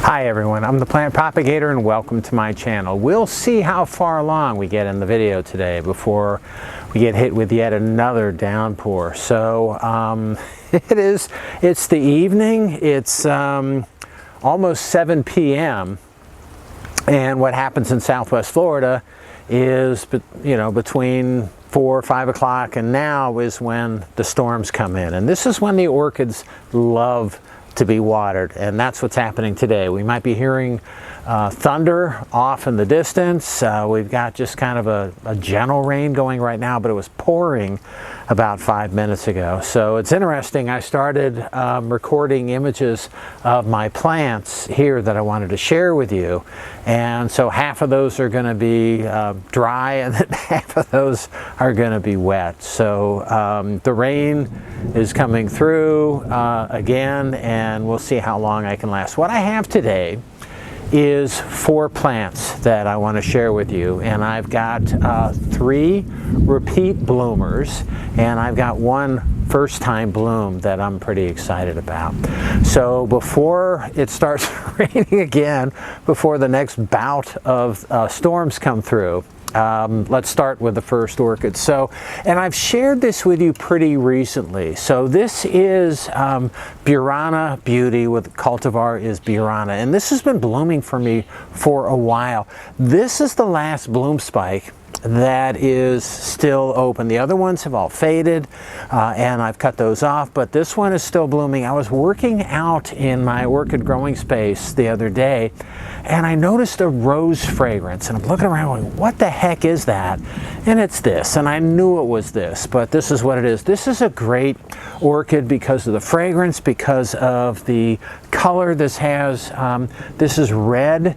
Hi everyone, I'm the plant propagator and welcome to my channel. We'll see how far along we get in the video today before we get hit with yet another downpour. So it's the evening, it's almost 7 p.m. and what happens in Southwest Florida is, between 4 or 5 o'clock and now is when the storms come in, and this is when the orchids love to be watered, and that's what's happening today. We might be hearing thunder off in the distance. We've got just kind of a gentle rain going right now, but it was pouring about 5 minutes ago. So it's interesting. I started recording images of my plants here that I wanted to share with you, and so half of those are going to be dry and then half of those are going to be wet. So the rain is coming through again, and we'll see how long I can last. What I have today is 4 plants that I want to share with you, and I've got 3 repeat bloomers, and I've got 1 first-time bloom that I'm pretty excited about. So before it starts raining again, before the next bout of storms come through, let's start with the first orchid. And I've shared this with you pretty recently. So this is Burana Beauty, with cultivar is Burana, and this has been blooming for me for a while. This is the last bloom spike that is still open. The other ones have all faded and I've cut those off, but this one is still blooming. I was working out in my orchid growing space the other day and I noticed a rose fragrance, and I'm looking around going, what the heck is that? And it's this, and I knew it was this, but this is what it is. This is a great orchid because of the fragrance, because of the color this has. This is red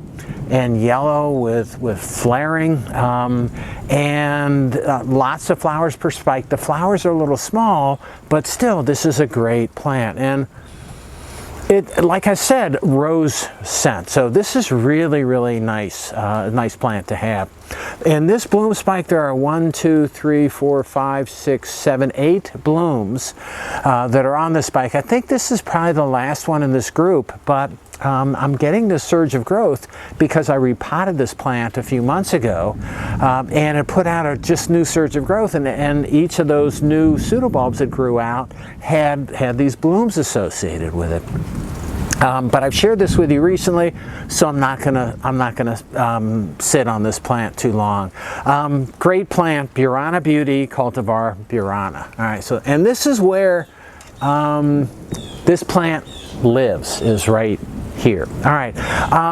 and yellow with flaring, and lots of flowers per spike. The flowers are a little small, but still, this is a great plant. And it, like I said, rose scent. So this is really, really nice, nice plant to have. In this bloom spike, there are 1, 2, 3, 4, 5, 6, 7, 8 blooms that are on this spike. I think this is probably the last one in this group, but I'm getting this surge of growth because I repotted this plant a few months ago, and it put out a just new surge of growth, and each of those new pseudobulbs that grew out had these blooms associated with it. But I've shared this with you recently, so I'm not gonna sit on this plant too long. Great plant, Burana Beauty, cultivar Burana. All right, so and this is where this plant lives, is right here. All right,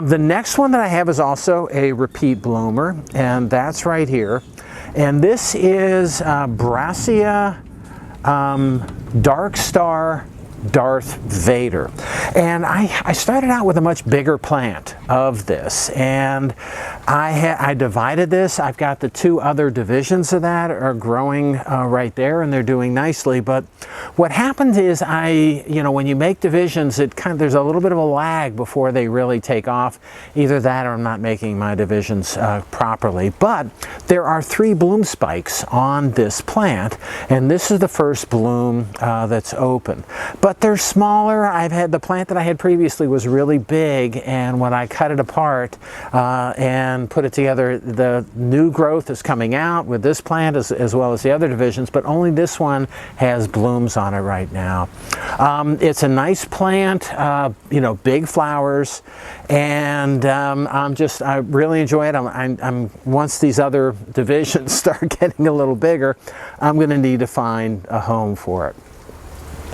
the next one that I have is also a repeat bloomer, and that's right here. And this is Brassia Star Darth Vader, and I started out with a much bigger plant of this, and I divided this. I've got the 2 other divisions of that are growing right there, and they're doing nicely. But what happens is when you make divisions, there's a little bit of a lag before they really take off. Either that or I'm not making my divisions properly. But there are 3 bloom spikes on this plant, and this is the first bloom that's open. But they're smaller. The plant that I had previously was really big, and when I cut it apart and put it together, the new growth is coming out with this plant as well as the other divisions, but only this one has blooms on it right now. It's a nice plant, big flowers, and I really enjoy it. Once these other divisions start getting a little bigger, I'm going to need to find a home for it.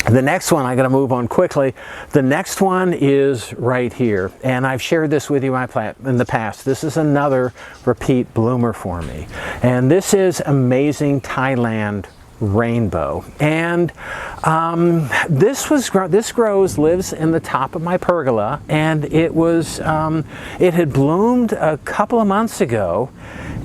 The next one, I'm going to move on quickly. The next one is right here, and I've shared this with you in the past. This is another repeat bloomer for me, and this is amazing Thailand Rainbow. And this lives in the top of my pergola, and it had bloomed a couple of months ago,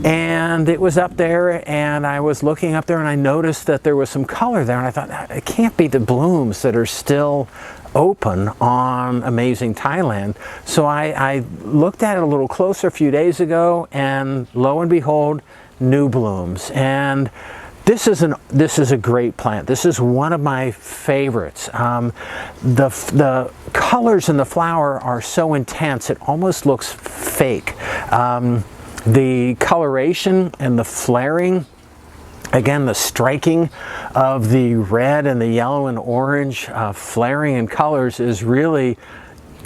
and it was up there, and I was looking up there and I noticed that there was some color there, and I thought, it can't be the blooms that are still open on amazing Thailand. So I looked at it a little closer a few days ago, and lo and behold, new blooms. And this is a great plant. This is one of my favorites. The colors in the flower are so intense it almost looks fake. The coloration and the flaring, again, the striking of the red and the yellow and orange flaring in colors is really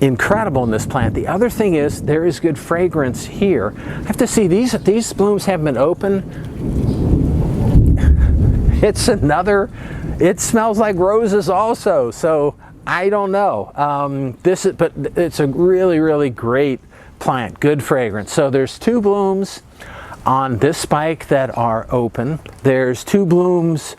incredible in this plant. The other thing is there is good fragrance here. I have to see, these blooms haven't been open. It smells like roses also, so I don't know. But it's a really, really great plant, good fragrance. So there's 2 blooms on this spike that are open. There's 2 blooms,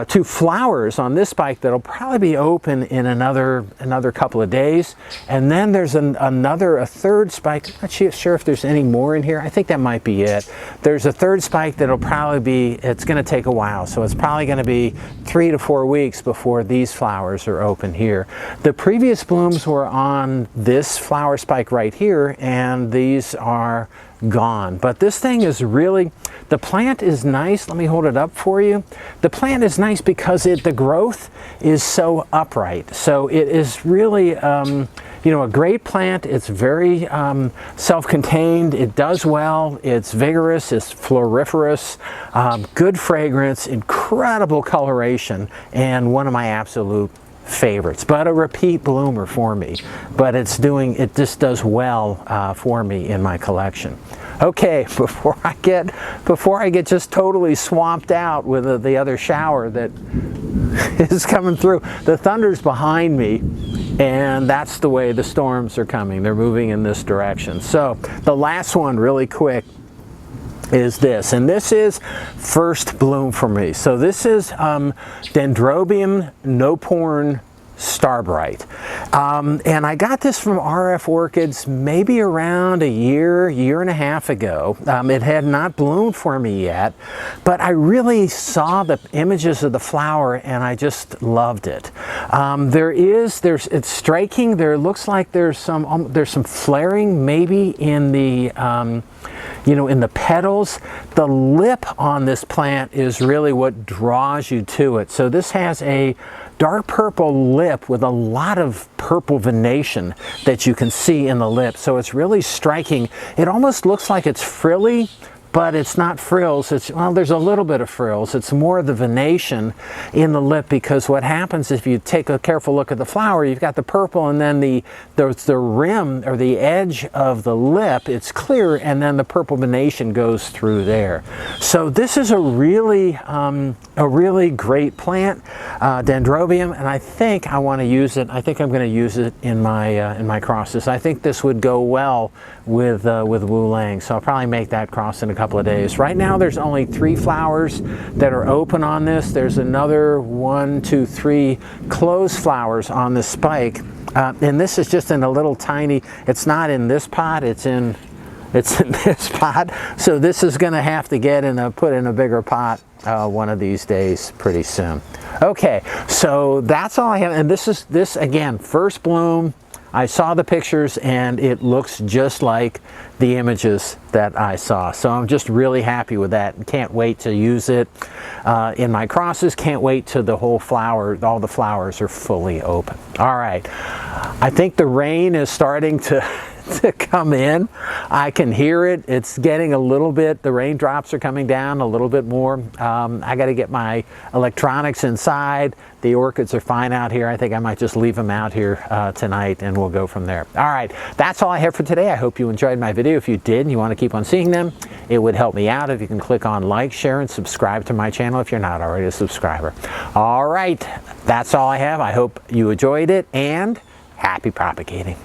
2 flowers on this spike that'll probably be open in another couple of days. And then there's a third spike. I'm not sure if there's any more in here. I think that might be it. There's a third spike that'll probably be, it's going to take a while. So it's probably going to be 3 to 4 weeks before these flowers are open here. The previous blooms were on this flower spike right here, and these are gone. But this thing is really, the plant is nice. Let me hold it up for you. The plant is nice because the growth is so upright. So it is really, you know, a great plant. It's very self-contained. It does well. It's vigorous. It's floriferous. Good fragrance, incredible coloration, and one of my absolute favorites, but a repeat bloomer for me. But it just does well for me in my collection. Okay, before I get just totally swamped out with the other shower that is coming through, the thunder's behind me, and that's the way the storms are coming. They're moving in this direction. So the last one, really quick, is this, and this is first bloom for me. So this is Dendrobium Nopporn Starbright, and I got this from RF Orchids maybe around a year and a half ago. It had not bloomed for me yet, but I really saw the images of the flower and I just loved it. It's striking. There looks like there's some flaring maybe in the you know, in the petals. The lip on this plant is really what draws you to it. So this has a dark purple lip with a lot of purple veination that you can see in the lip. So it's really striking. It almost looks like it's frilly, but it's not frills. Well, there's a little bit of frills. It's more the veination in the lip, because what happens if you take a careful look at the flower, you've got the purple, and then the rim or the edge of the lip, it's clear, and then the purple veination goes through there. So this is a really great plant, Dendrobium, and I think I want to use it. I think I'm going to use it in my crosses. I think this would go well with Wu Lang, so I'll probably make that cross in a couple of days. Right now there's only 3 flowers that are open on this. There's another 1, 2, 3 closed flowers on the spike, and this is just in a little tiny, it's not in this pot, it's in this pot. So this is going to have to get put in a bigger pot one of these days pretty soon. Okay, so that's all I have, and this again, first bloom. I saw the pictures and it looks just like the images that I saw. So I'm just really happy with that and can't wait to use it in my crosses. Can't wait till all the flowers are fully open. All right, I think the rain is starting to come in. I can hear it. It's getting a little bit, the raindrops are coming down a little bit more. I got to get my electronics inside. The orchids are fine out here. I think I might just leave them out here tonight and we'll go from there. All right, that's all I have for today. I hope you enjoyed my video. If you did and you want to keep on seeing them, it would help me out if you can click on like, share, and subscribe to my channel if you're not already a subscriber. All right, that's all I have. I hope you enjoyed it, and happy propagating.